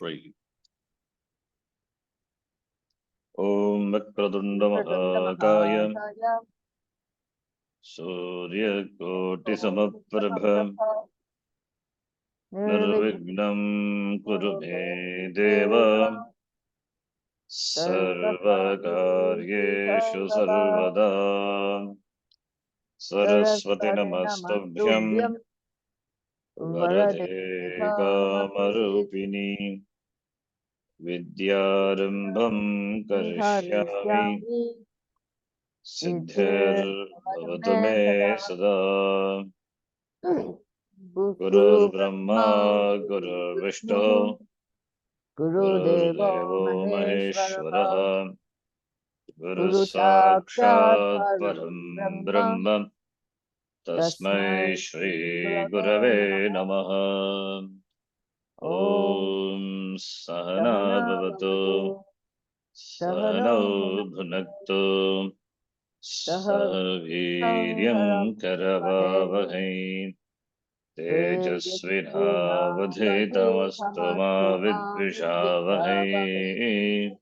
Three. Om Vakratunda Mahakaya Surya Koti Samaprabha Nirvignam Kuru Me Deva Sarva Karyeshu Sarvada Saraswati Namastabhyam Varade Kamarupini Vidyarambham Karishyami Siddhir Bhavatu Me Sada Gurur Brahma Gurur Vishnu Gurur Devo Maheshwaraha Guru Sakshat Param Brahma Tasmai Shri Gurave Namaha. Om Sahana Bhavatu Sahano Bhunaktu Sahaviryam Karavavahai Tejasvinavadhitamastu ma vidvishavahai.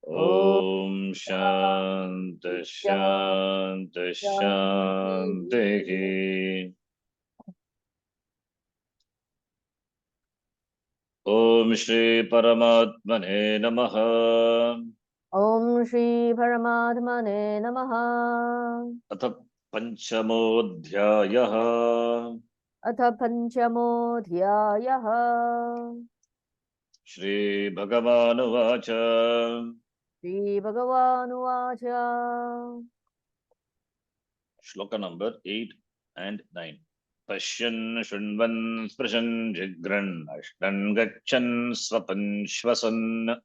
Om Shanti Shanti Shanti. Om Shri Paramatmane Namaha. Om Shri Paramatmane Namaha. Atha Panchamodhyayaha. Atha Panchamodhyayaha. Shri Bhagavanu Vacha. Shri Bhagavanu Vacha. Shloka number 8 and 9. Pashyan Shunvan Sprishan Jigran Ashtan Gachan Swapan Shvasan.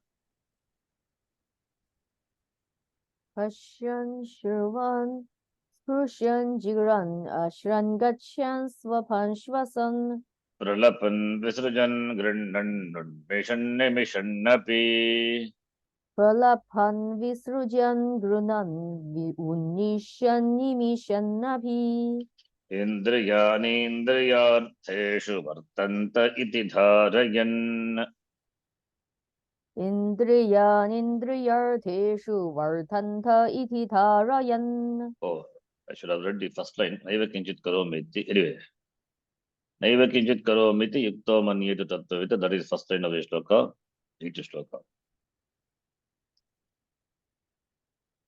Pashyan Shruvan Sprushyan Jigran Ashran Gachan Swapan Shvasan. Pralapan Visrajan Grindan Nudmishan Nimishan Napi. Pralapan Visrujan Grunan Unishan Nimishan Nabi. Indriyani Indriyartheshu Vartanta Iti Dharayan. Indriyan Indriyartheshu Vartanta iti dharayan. Oh, I should have read the first line. Naiva Kinchit Karomiti. Anyway. Naiva Kinchit Karomiti Yukto Manyeta Tattvita. That is first line of the shloka. Each shloka.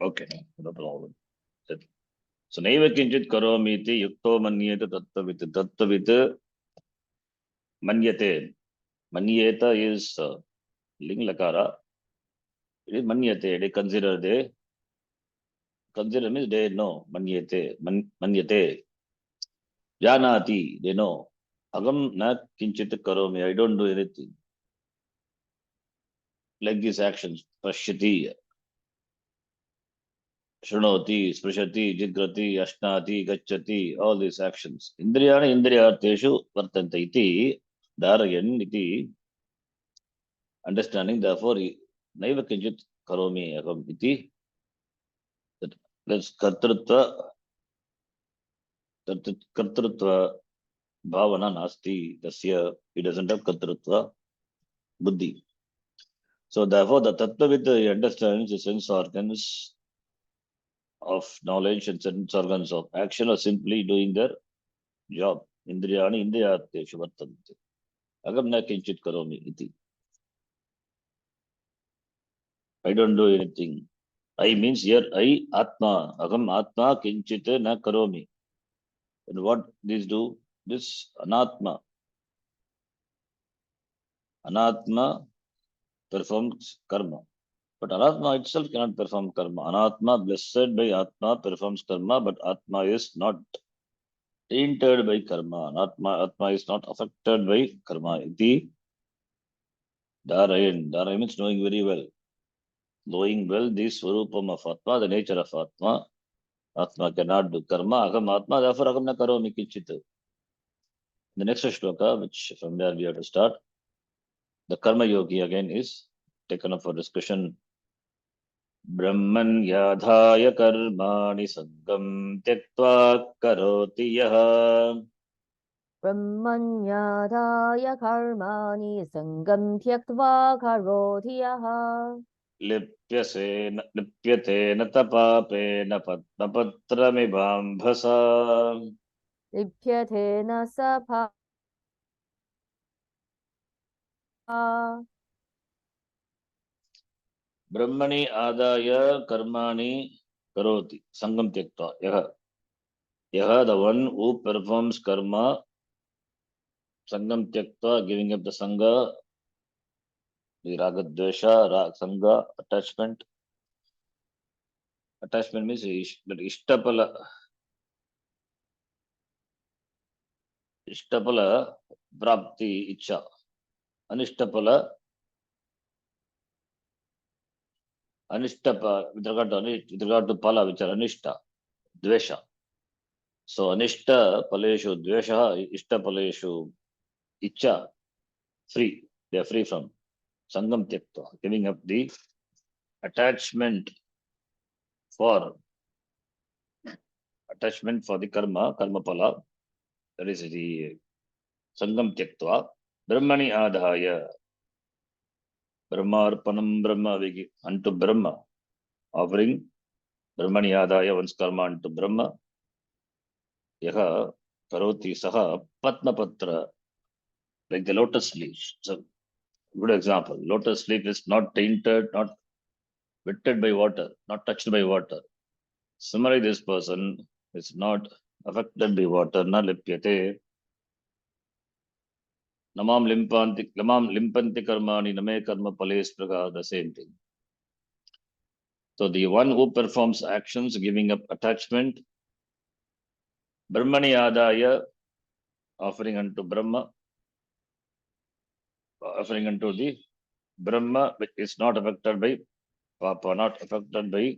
Okay, no problem. So Naiva Kinchit Karomiti Yukto Manyeta Tattvita. Tattvita Manyate. Manyeta is Ling Lakara. It is Manyate. They consider they. Consider means they know. Manyate. Manyate. Janati. They know. Agam na kinchit karomi. I don't do anything. Like these actions. Pashyati. Shrunoti. Sprishati. Jigrati. Ashnati. Gacchati. All these actions. Indriyani indriyarteshu vartanta iti. Dharayan iti. Understanding. Therefore, naiva kinchit karomi agam iti. That's kartrutva. Kartrutva bhavana nasti. Tasya. He doesn't have kartrutva buddhi. So therefore, the tattva he understands the sense organs of knowledge and sense organs of action are simply doing their job. Indriyani indriyarteshu vartante. Agam na kinchit karomi iti. I don't do anything. I means here I atma. Agam atma kinchit na karomi. And what these do? This anatma. Anatma performs karma. But Anatma itself cannot perform karma. Anatma, blessed by Atma, performs karma, but Atma is not tainted by karma. Atma is not affected by karma. Iti Dharayan. Dharayan means knowing very well. Knowing well the Swarupam of Atma, the nature of Atma. Atma cannot do karma. Agam Atma, therefore Agam na karomi kinchit. The next shloka, which from where we have to start, the karma yogi again is taken up for discussion. ब्रह्मण्याधाय कर्माणि सङ्गं त्यक्त्वा करोति यः ब्रह्मण्याधाय कर्माणि सङ्गं त्यक्त्वा करोति यः लिप्यते न तपापेन पद्मपत्रमिवाम्भसा लिप्यते न स ब्रह्मणि आदाय कर्माणि करोति संगम त्यक्त्वा यह the one who performs karma sangam tyaktva giving up the sangha, the raga dvesha sangha attachment means that ishtapala prapti icha anishtapala with regard to pala which are anishta dvesha. So anishta paleshu dvesha ishta paleshu icha free, they are free from sangam tyaktva giving up the attachment for the karma pala, that is the sangam tyaktva brahmani adhaya brahmarpanam brahma unto brahma, offering brahmani adhaya one's karma unto brahma, yaha karoti saha patmapatra, like the lotus leaf. So good example, lotus leaf is not tainted, not wetted by water, not touched by water. Similarly, this person is not affected by water, na lipyate namam limpanti karmani name karma pales praga, the same thing. So the one who performs actions giving up attachment, brahmani adaya, offering unto brahma, offering unto the brahma, which is not affected by papa, not affected by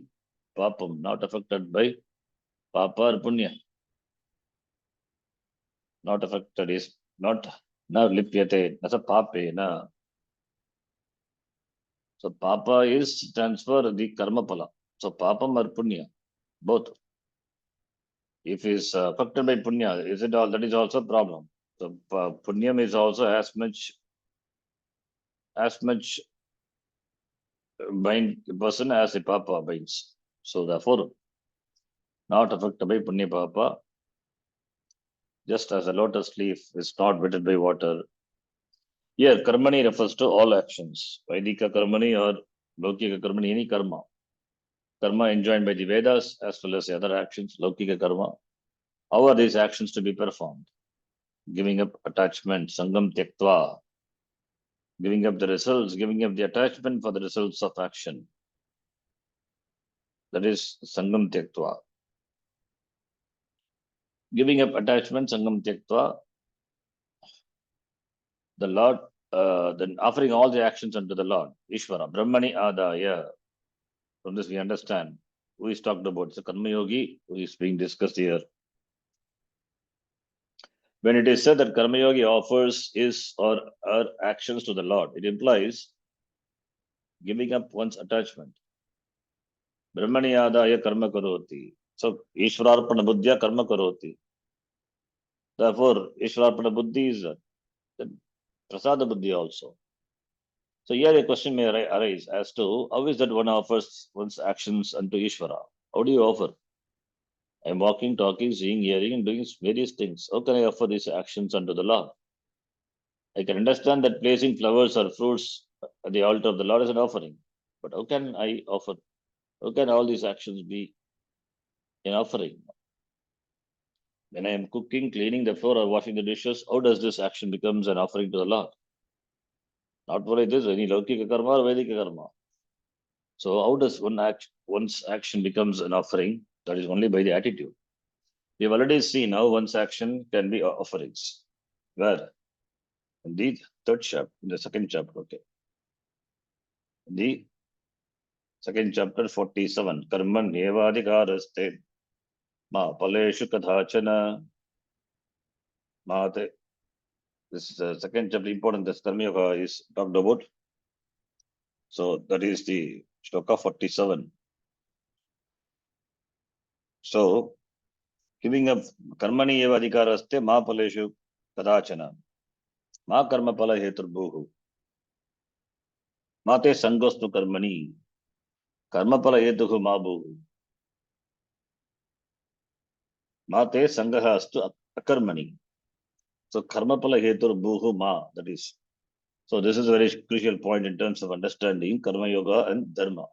papam, not affected by papa or punya, not affected is not na lipyate nasa pape na. So papa is transfer the karma pala, so papam or punya both. If is affected by punya, is it all, that is also a problem. So punyam is also as much bind person as the papa binds. So therefore, not affected by punya papa, just as a lotus leaf is not wetted by water. Here, karmani refers to all actions. Vaidika karmani or Laukika karmani, any karma. Karma enjoined by the Vedas as well as the other actions, Laukika karma. How are these actions to be performed? Giving up attachment, sangam tyaktva, giving up the results, giving up the attachment for the results of action. That is sangam tyaktva. Giving up attachment, sangam tyaktva, the Lord, then offering all the actions unto the Lord, Ishvara, Brahmani Adaya. From this we understand who is talked about. It's a Karma Yogi who is being discussed here. When it is said that Karma Yogi offers his or her actions to the Lord, it implies giving up one's attachment. Brahmani Adaya Karma Karoti. So Ishvararpana Buddhya Karma Karoti. Therefore, Ishvararpana Buddhi is Prasada Buddhi also. So here a question may arise as to how is that one offers one's actions unto Ishvara? How do you offer? I am walking, talking, seeing, hearing, and doing various things. How can I offer these actions unto the Lord? I can understand that placing flowers or fruits at the altar of the Lord is an offering. But how can I offer? How can all these actions be an offering? When I am cooking, cleaning the floor, or washing the dishes, how does this action becomes an offering to the Lord? Not only this, any Laukika karma or Vedika karma. So how does one's action becomes an offering? That is only by the attitude. We have already seen how one's action can be offerings. Where? In the third chapter, in the second chapter, okay. In the second chapter, 47. Karman evadikaraste ma paleshu kathachana mate. This is the second chapter, important. This Karma Yoga is talked about. So that is the shloka 47. So giving up karmani eva adhikaraste ma paleshu kadachana ma karma pala heturbhuhu mate sangostu karmani karma pala hetuhu ma bhuhu mate sangaha astu akarmani. So karma pala heturbhuhu ma, that is. So this is a very crucial point in terms of understanding karma yoga and dharma.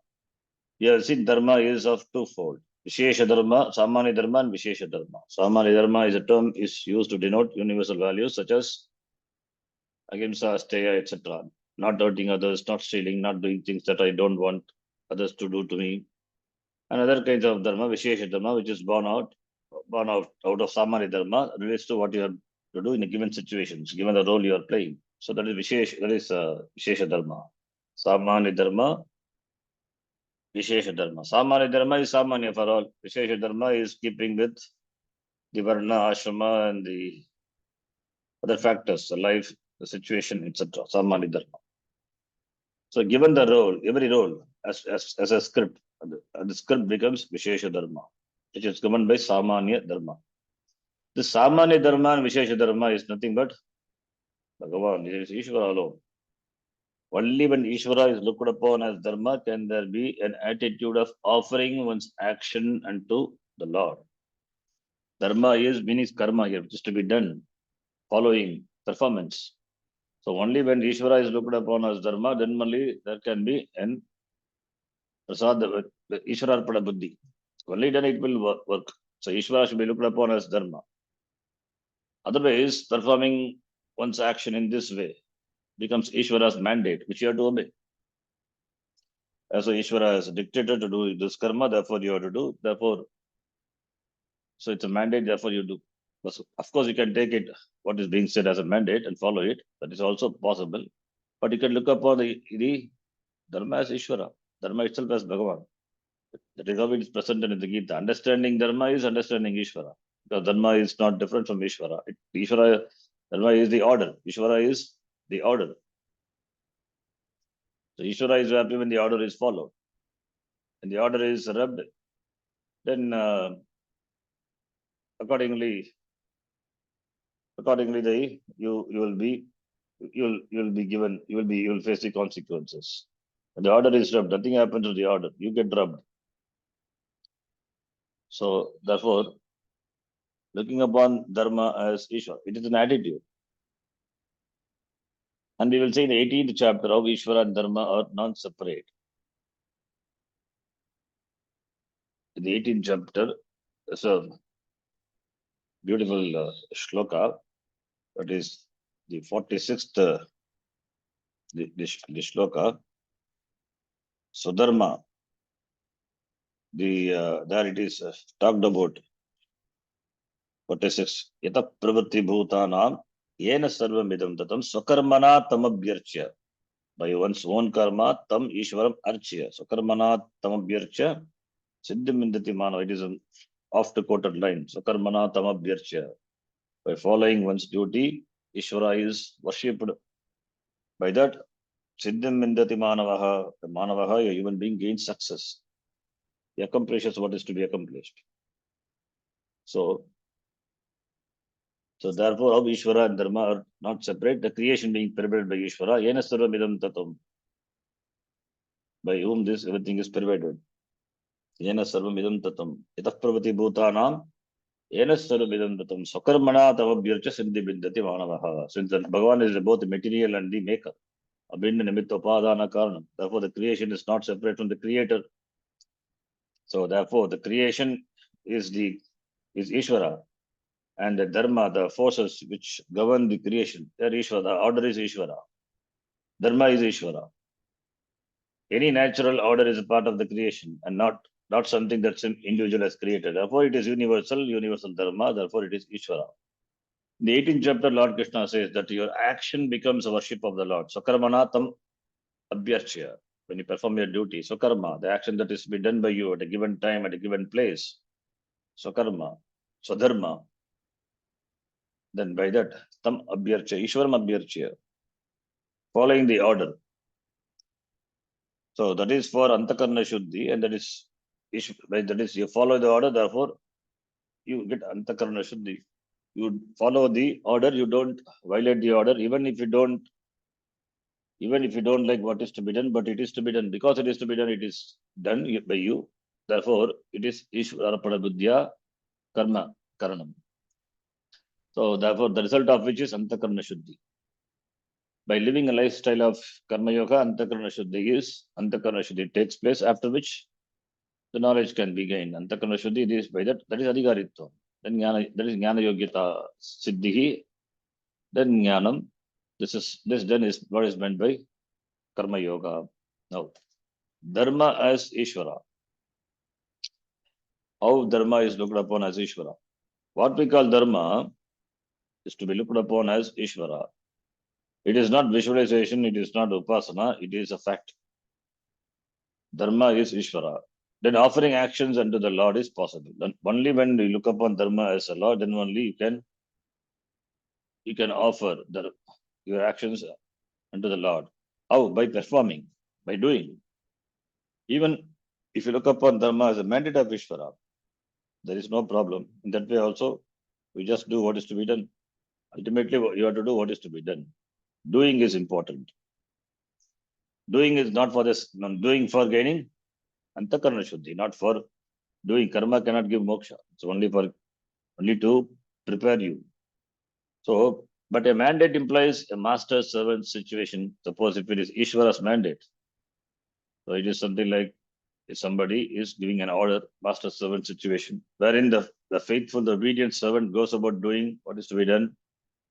We have seen dharma is of twofold. Vishesha dharma, Samanya dharma and Vishesha dharma. Samanya dharma is a term is used to denote universal values such as ahimsa, asteya, etc. Not hurting others, not stealing, not doing things that I don't want others to do to me. And other kinds of dharma, Vishesha dharma, which is born out of Samanya dharma, relates to what you have to do in a given situations, given the role you are playing. So that is Vishesha dharma. Samanya dharma, Vishesha dharma. Samanya dharma is Samanya for all. Vishesha dharma is keeping with the varna, ashrama, and the other factors, the life, the situation, etc. Samanya dharma. So given the role, every role as a script, the script becomes Vishesha dharma, which is governed by Samanya dharma. The Samanya dharma and Vishesha dharma is nothing but Bhagavan, it is Ishvara alone. Only when Ishvara is looked upon as dharma can there be an attitude of offering one's action unto the Lord. Dharma is meaning karma here, which is to be done, following, performance. So only when Ishvara is looked upon as dharma, then only there can be an prasad, Ishvara pada buddhi. Only then it will work. So Ishvara should be looked upon as dharma. Otherwise, performing one's action in this way becomes Ishvara's mandate, which you have to obey. As so Ishvara has dictated to do this karma, therefore you have to do. Therefore, so it's a mandate, therefore you do. But of course, you can take it, what is being said as a mandate and follow it. That is also possible. But you can look upon the dharma as Ishvara, dharma itself as Bhagavan. That is how it is presented in the Gita. Understanding dharma is understanding Ishvara. Because dharma is not different from Ishvara. Ishvara, dharma is the order. Ishvara is the order. So Ishvara is happy when the order is followed. And the order is rubbed, then accordingly you will be you will face the consequences. When the order is rubbed, nothing happens to the order. You get rubbed. So therefore, looking upon dharma as Ishvara, it is an attitude. And we will see in the 18th chapter how Ishvara and dharma are non-separate. In the 18th chapter, there's a beautiful shloka, that is the 46th the shloka. So dharma, there it is talked about 46. Yata pravritti bhutanam yena sarvam idam tatam swakarmana tamabhyarchya. By one's own karma, tam ishvaram archya. Swakarmana tamabhyarchya siddhim indati mano. It is an oft-quoted line. Swakarmana tamabhyarchya. By following one's duty, Ishvara is worshipped. By that, siddhim indati manavaha. Manavaha, a human being, gains success. He accomplishes what is to be accomplished. So therefore, how Ishvara and Dharma are not separate, the creation being pervaded by Ishvara, yena sarvam idam tatam, by whom this everything is pervaded. Yena sarvam idam tatam, yatah pravati bhutanam, yena sarvam idam tatam, swakarmana tavabhyarcha siddhi bindati manavaha. Since Bhagavan is both the material and the maker, abhinna nimitta upadana karanam. Therefore, the creation is not separate from the creator. So therefore, the creation is Ishvara. And the dharma, the forces which govern the creation, they are Ishvara. The order is Ishvara. Dharma is Ishvara. Any natural order is a part of the creation and not something that's an individual has created. Therefore, it is universal dharma. Therefore, it is Ishvara. In the 18th chapter, Lord Krishna says that your action becomes a worship of the Lord. Swakarmana tam abhyarchya. When you perform your duty, Swakarma, the action that is to be done by you at a given time, at a given place, Swakarma, Swadharma, then by that, tam abhyarchya, Ishwaram abhyarchya, following the order. So that is for Antakarna Shuddhi, and that is you follow the order, therefore you get Antakarna Shuddhi. You follow the order, you don't violate the order, even if you don't like what is to be done, but it is to be done. Because it is to be done, it is done by you. Therefore, it is Ishvara Buddhya Karma Karanam. So therefore, the result of which is Antakarana Shuddhi. By living a lifestyle of Karma Yoga, Antakarana Shuddhi takes place, after which the knowledge can be gained. Antakarana Shuddhi, is by that is Adhikaritva. Then that is Jnana Yogyata Siddhi. Then Jnanam. This then is what is meant by Karma Yoga. Now, Dharma as Ishvara. How Dharma is looked upon as Ishvara. What we call Dharma is to be looked upon as Ishvara. It is not visualization, it is not Upasana, it is a fact. Dharma is Ishvara. Then offering actions unto the Lord is possible. Then only when you look upon Dharma as a Lord, then only you can offer your actions unto the Lord. How? By performing, by doing. Even if you look upon Dharma as a mandate of Ishvara, there is no problem. In that way also, we just do what is to be done. Ultimately, you have to do what is to be done. Doing is important. Doing is not for this, doing for gaining Antakarana Shuddhi, not for doing. Karma cannot give moksha. It's only to prepare you. So, but a mandate implies a master servant situation. Suppose if it is Ishvara's mandate, so it is something like if somebody is giving an order, master servant situation, wherein the faithful, the obedient servant goes about doing what is to be done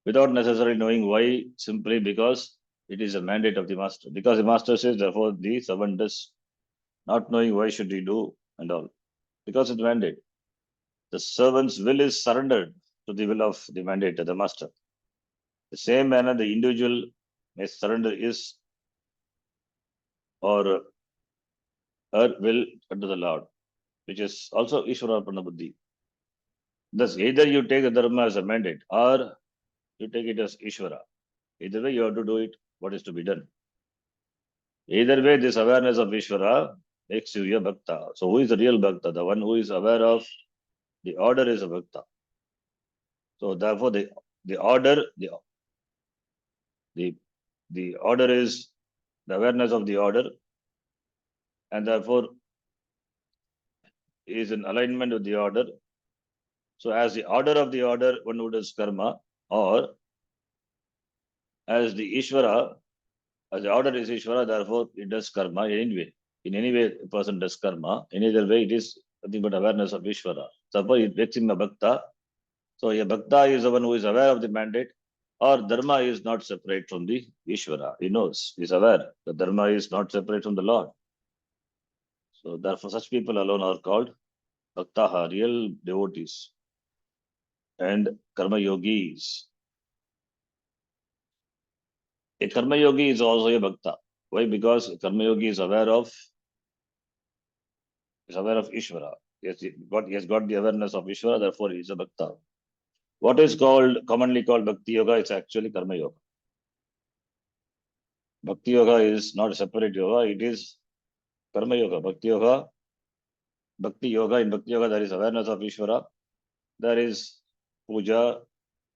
without necessarily knowing why, simply because it is a mandate of the master. Because the master says, therefore the servant does, not knowing why should he do and all. Because it's mandate. The servant's will is surrendered to the will of the mandate of the master. The same manner the individual may surrender his or her will unto the Lord, which is also Ishvara Buddhi. Thus, either you take the dharma as a mandate or you take it as Ishvara. Either way, you have to do it, what is to be done. Either way, this awareness of Ishvara makes you a bhakta. So, who is the real bhakta? The one who is aware of the order is a bhakta. So, therefore, the order, the order is the awareness of the order, and therefore is in alignment with the order. So, as the order of the order, one who does karma, or as the Ishvara, as the order is Ishvara, therefore it does karma anyway. In any way, a person does karma. In either way, it is nothing but awareness of Ishvara. Suppose it makes him a bhakta. So a bhakta is the one who is aware of the mandate, or dharma is not separate from the Ishvara. He knows, he is aware. The dharma is not separate from the Lord. So therefore, such people alone are called bhaktaha, real devotees, and karma yogis. A karma yogi is also a bhakta. Why? Because a karma yogi is aware of Ishvara. He has got the awareness of Ishvara, therefore he is a bhakta. What is commonly called Bhakti Yoga is actually Karma Yoga. Bhakti Yoga is not a separate yoga, it is Karma Yoga. Bhakti Yoga, in Bhakti Yoga there is awareness of Ishvara, there is puja,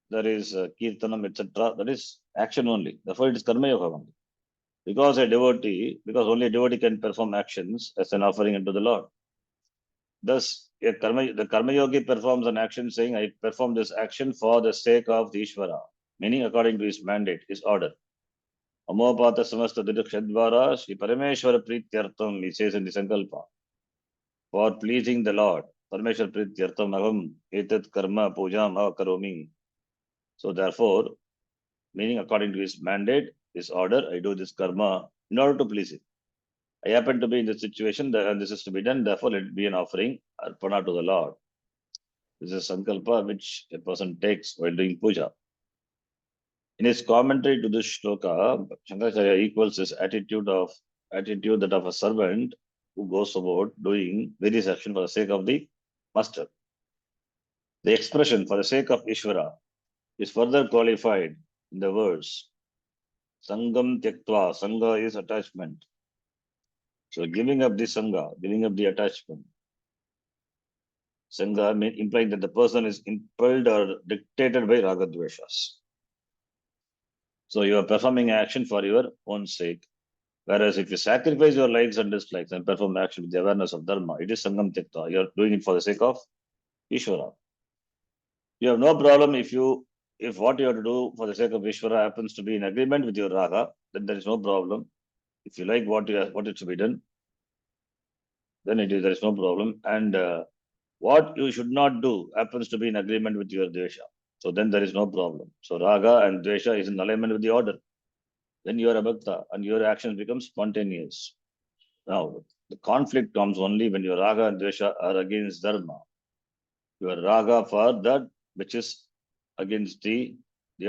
there is kirtanam, etc. That is action only. Therefore it is Karma Yoga only. Because only a devotee can perform actions as an offering unto the Lord. Thus, the Karma Yogi performs an action saying, I perform this action for the sake of the Ishvara, meaning according to his mandate, his order. Amopata samasta didakshadvara Shri Parameshwara Prityartham, he says in the Sankalpa. For pleasing the Lord, Parameshwara Prityartham aham etat karma pujam akaromi. So therefore, meaning according to his mandate, his order, I do this karma in order to please him. I happen to be in this situation and this is to be done, therefore let it be an offering, arpana to the Lord. This is a sankalpa which a person takes while doing puja. In his commentary to this shloka, Shankaracharya equals this attitude that of a servant who goes about doing various actions for the sake of the master. The expression for the sake of Ishvara is further qualified in the verse Sangam Tyaktva. Sangha is attachment. So giving up the Sangha, giving up the attachment. Sangha means implying that the person is impelled or dictated by ragadveshas. So you are performing action for your own sake. Whereas if you sacrifice your likes and dislikes and perform action with the awareness of dharma, it is sangam tyakta. You are doing it for the sake of Ishvara. You have no problem if what you have to do for the sake of Ishvara happens to be in agreement with your raga, then there is no problem. If you like what is to be done, then there is no problem. And what you should not do happens to be in agreement with your dvesha. So then there is no problem. So raga and dvesha is in alignment with the order. Then you are a bhakta and your actions become spontaneous. Now, the conflict comes only when your raga and dvesha are against dharma. Your raga for that which is against the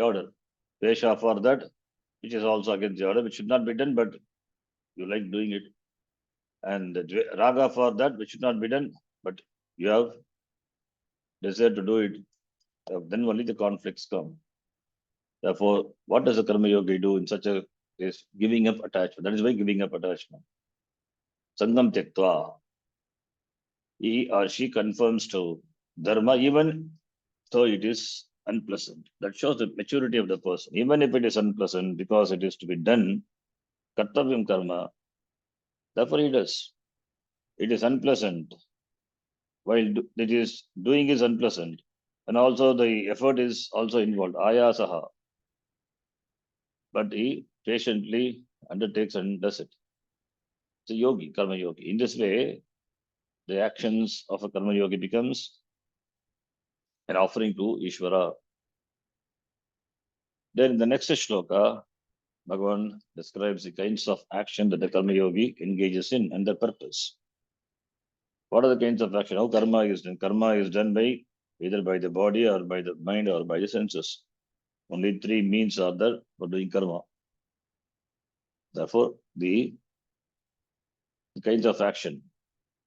order. Dvesha for that which is also against the order, which should not be done, but you like doing it. And raga for that which should not be done, but you have desire to do it. Then only the conflicts come. Therefore, what does a karma yogi do in such a case? Giving up attachment. That is why giving up attachment. Sangam tyaktva. He or she conforms to dharma even though it is unpleasant. That shows the maturity of the person. Even if it is unpleasant because it is to be done, kartavyam karma, therefore he does. It is unpleasant. While it is doing is unpleasant. And also the effort is also involved. Ayasaha. But he patiently undertakes and does it. It's a yogi, karma yogi. In this way, the actions of a karma yogi becomes an offering to Ishvara. Then in the next shloka, Bhagavan describes the kinds of action that the karma yogi engages in and their purpose. What are the kinds of action? How karma is done? Karma is done by either by the body or by the mind or by the senses. Only three means are there for doing karma. Therefore, the kinds of action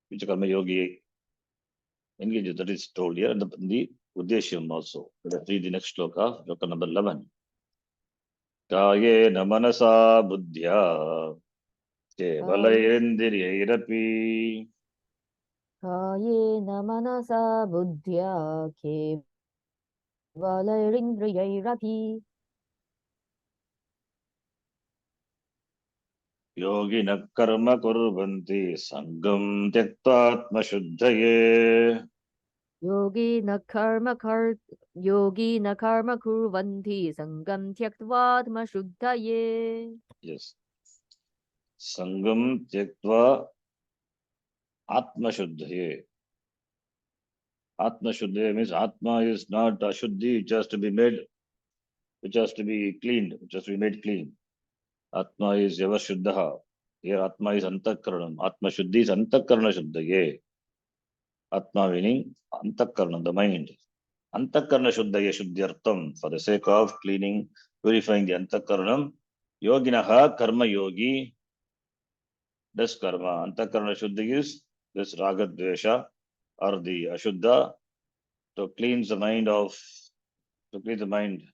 which a karma yogi engages, that is told here, and the Uddeshyam also. Let us read the next shloka, shloka number 11. Kayena manasa buddhya kevalayendriyairapi कायेन मनसा बुद्ध्या केवलैरिन्द्रियैरपि yoginah karma kurvanti sangam tyaktvatmashuddhaye. योगी न कर्म कुर्वन्ति सङ्गं त्यक्त्वात्मशुद्धये. Yes. Sangam tyaktva atmashuddhaye. Atmashuddhaye means Atma is not ashuddhi, which has to be made, which has to be cleaned, which has to be made clean. Atma is Yava Shuddha. Here Atma is Antakaranam. Atma Shuddhi is Antakarana Shuddhaye. Atma meaning Antakaranam, the mind. Antakarana Shuddhaye Shuddhyartam. For the sake of cleaning, purifying the Antakaranam, Yoginaha Karma Yogi does karma. Antakarana Shuddhi is this Ragadvesha or the Ashuddha to cleanse the mind to clean the mind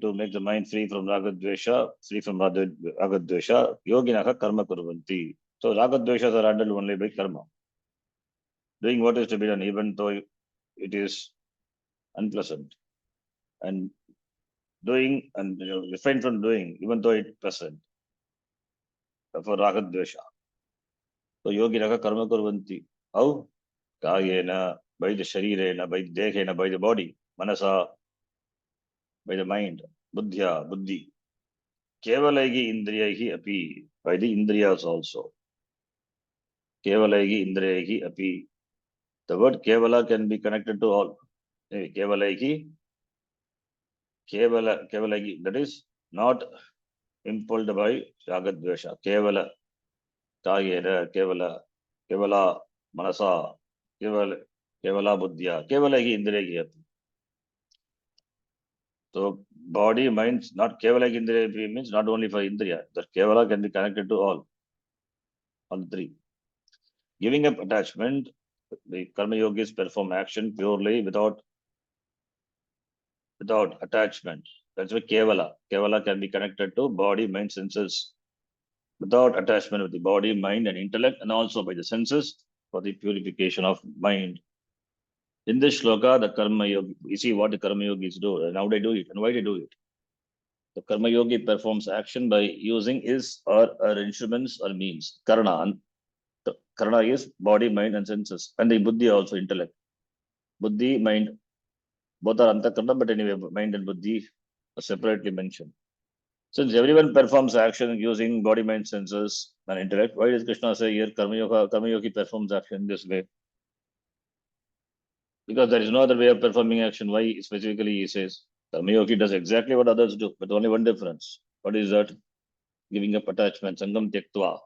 to make the mind free from ragadvesha, free from ragadvesha, yoginaha karma kurvanti. So ragadveshas are handled only by karma. Doing what is to be done, even though it is unpleasant. And doing and refrain from doing, even though it is pleasant. For ragadvesha. So yoginaha karma kurvanti. How? Kayena, by the sharirena, by the dehena, by the body, manasa, by the mind, buddhi. Kevalaihi indriyahi api, by the indriyas also. Kevalaihi indriyahi api. The word kevala can be connected to all. Kevalaihi, kevalaihi, that is not impelled by ragadvesha. Kevala, kayera, kevala manasa, kevala buddhya, kevalaihi indriyahi api. So body, mind, not kevalaihi indriyahi api means not only for indriya. The kevala can be connected to all three. Giving up attachment, the karma yogis perform action purely without attachment. That's why Kevala. Kevala can be connected to body, mind, senses without attachment with the body, mind, and intellect, and also by the senses. for the purification of mind. In this shloka, the karma yogi, you see what the karma yogis do and how they do it and why they do it. The karma yogi performs action by using his or her instruments or means. Karna. The karna is body, mind, and senses, and the buddhi also intellect. Buddhi, mind, both are antakarna, but anyway, mind and buddhi are separately mentioned. Since everyone performs action using body, mind, senses, and intellect, why does Krishna say here Karma Yogi performs action this way? Because there is no other way of performing action. Why specifically he says Karma Yogi does exactly what others do, but only one difference. What is that? Giving up attachment, Sangam Tyaktva,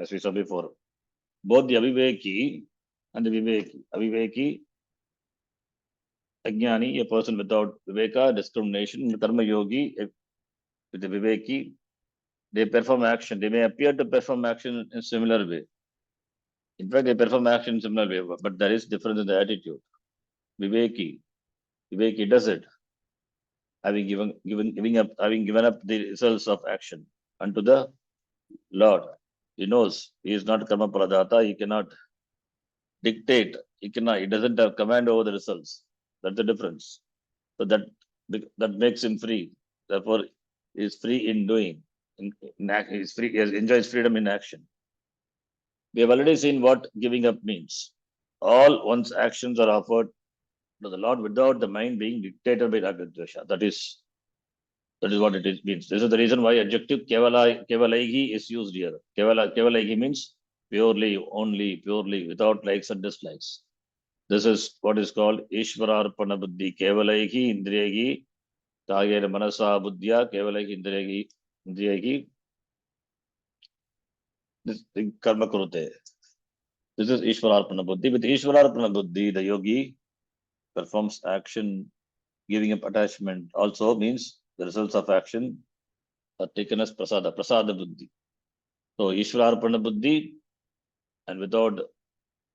as we saw before. Both the Aviveki and the Viveki. Aviveki, Ajnani, a person without Viveka, discrimination, the Karma Yogi, with the Viveki, they perform action. They may appear to perform action in a similar way. In fact, they perform action in similar way, but there is difference in the attitude. Viveki does it, having given up the results of action unto the Lord. He knows he is not karma pradata. He cannot dictate. He doesn't have command over the results. That's the difference. So that makes him free. Therefore, he is free in doing. He is free. He enjoys freedom in action. We have already seen what giving up means. All one's actions are offered to the Lord without the mind being dictated by Ragadvesha. That is what it means. This is the reason why adjective kevalaihi is used here. Kevalaihi means purely, only, purely, without likes and dislikes. This is what is called Ishvararpana Buddhi. Kevalaihi indriyagi kagena manasa buddhya kevalaihi indriyagi this karma kurute. This is Ishvararpana Buddhi. With Ishvararpana Buddhi, the yogi performs action, giving up attachment also means the results of action are taken as prasada buddhi. So Ishvararpana buddhi, and without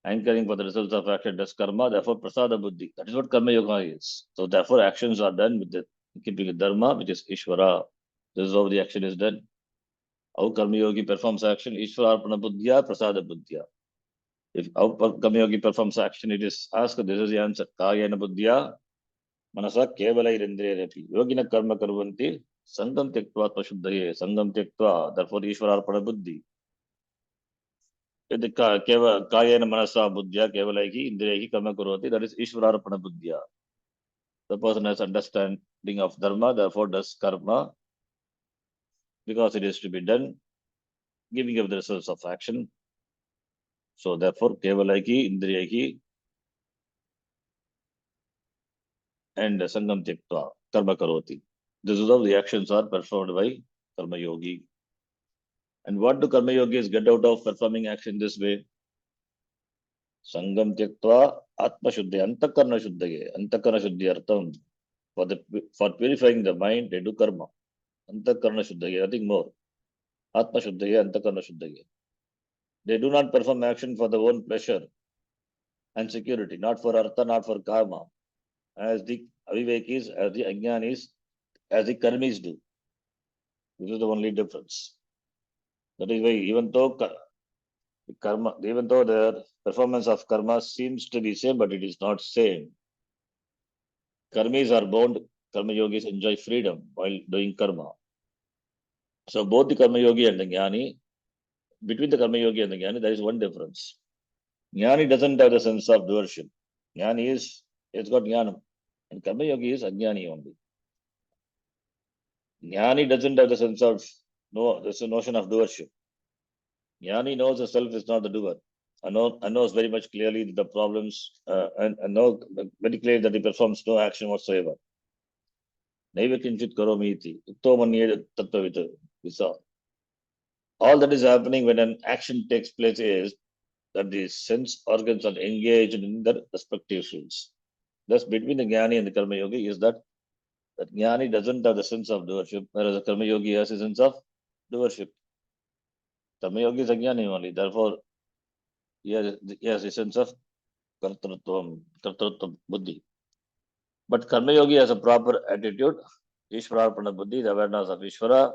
anchoring for the results of action does karma, therefore prasada buddhi. That is what karma yoga is. So therefore actions are done with the keeping the dharma, which is Ishvara. This is how the action is done. How karma yogi performs action, Ishvararpana buddhya, prasada buddhya. If how karma yogi performs action, it is asked, this is the answer. Kayena buddhya, manasa kevalairindrayapi. Yogina karma karvanti, sangam tyaktva atmashuddhaye. Sangam tyaktva, therefore Ishvararpana buddhi. यदि कायेन मनसा बुद्ध्या केवलैः इंद्रियैः कर्म करोति, that is Ishvararpana buddhya. The person has understanding of dharma, therefore does karma because it is to be done, giving up the results of action. So therefore kevalaihi indriyaihi and sangam tyaktva karma karoti. This is how the actions are performed by karma yogi. And what do karma yogis get out of performing action this way? Sangam tyaktva atma shuddhi, antakarna shuddhaye. Antakarna shuddhi artham. For purifying the mind, they do karma. Antakarna shuddhaye, nothing more. Atma shuddhaye, antakarna shuddhaye. They do not perform action for their own pleasure and security, not for artha, not for karma, as the avivekis, as the ajnanis, as the karmis do. This is the only difference. That is why even though the performance of karma seems to be same, but it is not same. Karmis are bound, karma yogis enjoy freedom while doing karma. So both the karma yogi and the jnani, between the karma yogi and the jnani, there is one difference. Jnani doesn't have the sense of doership. Jnani it's got jnanam. And karma yogi is ajnani only. Jnani doesn't have the sense of, there's a notion of doership. Jnani knows the self is not the doer. And knows very much clearly the problems and knows very clearly that he performs no action whatsoever. Naiva kinchit karomi iti. Utto manye tattva we saw. All that is happening when an action takes place is that the sense organs are engaged in their respective fields. Thus, between the Jnani and the Karma Yogi is that Jnani doesn't have the sense of doership, whereas the Karma Yogi has a sense of doership. Karma Yogi is a Jnani only, therefore, he has a sense of kartrutvam buddhi. But Karma Yogi has a proper attitude, Ishvararpana buddhi, the awareness of Ishvara,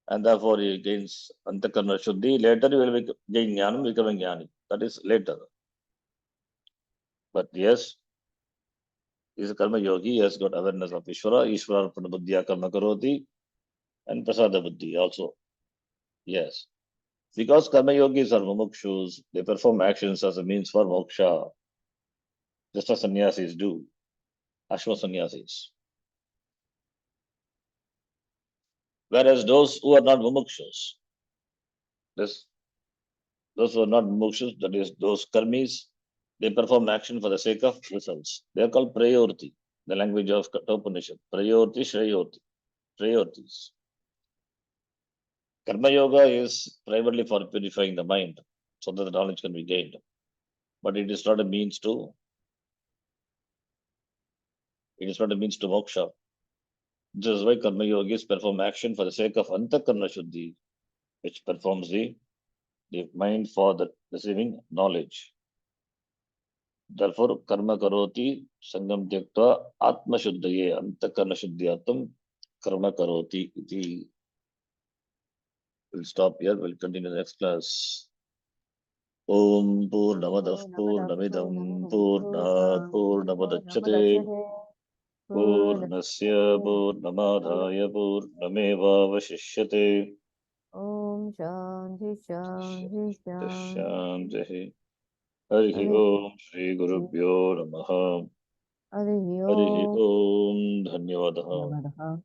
and therefore he gains antakarna shuddhi. Later he will gain jnanam, becoming jnani. That is later. But yes, he is a karma yogi. He has got awareness of Ishvara. Ishvara Arpana Buddhya Karma Karoti and Prasada Buddhi also. Yes. Because karma yogis are mumukshus, they perform actions as a means for moksha, just as sannyasis do, ashwa sannyasis. Whereas those who are not mumukshus, this, those who are not mumukshus, that is, those karmis, they perform action for the sake of results. They are called prayorti, the language of Kathopanishad. Prayorti, shreyorti, prayortis. Karma yoga is primarily for purifying the mind so that the knowledge can be gained. But it is not a means to, it is not a means to moksha. This is why karma yogis perform action for the sake of antakarna shuddhi, which performs the mind for the receiving knowledge. Therefore, karma karoti sangam tyaktva atma shuddhaye antakarna shuddhyatam karma karoti iti. We'll stop here. We'll continue the next class. Om Purnamadah Purnamidam Purnat Purnamadachyate Purnasya Purnamadhaya Purnameva Vashishyate. Om Shanti Shanti Shanti. Shanti. Harihi Om Shri Gurubhyo Namaha. Harihi Harihi Om. Om Dhanyavadaha. Namaha.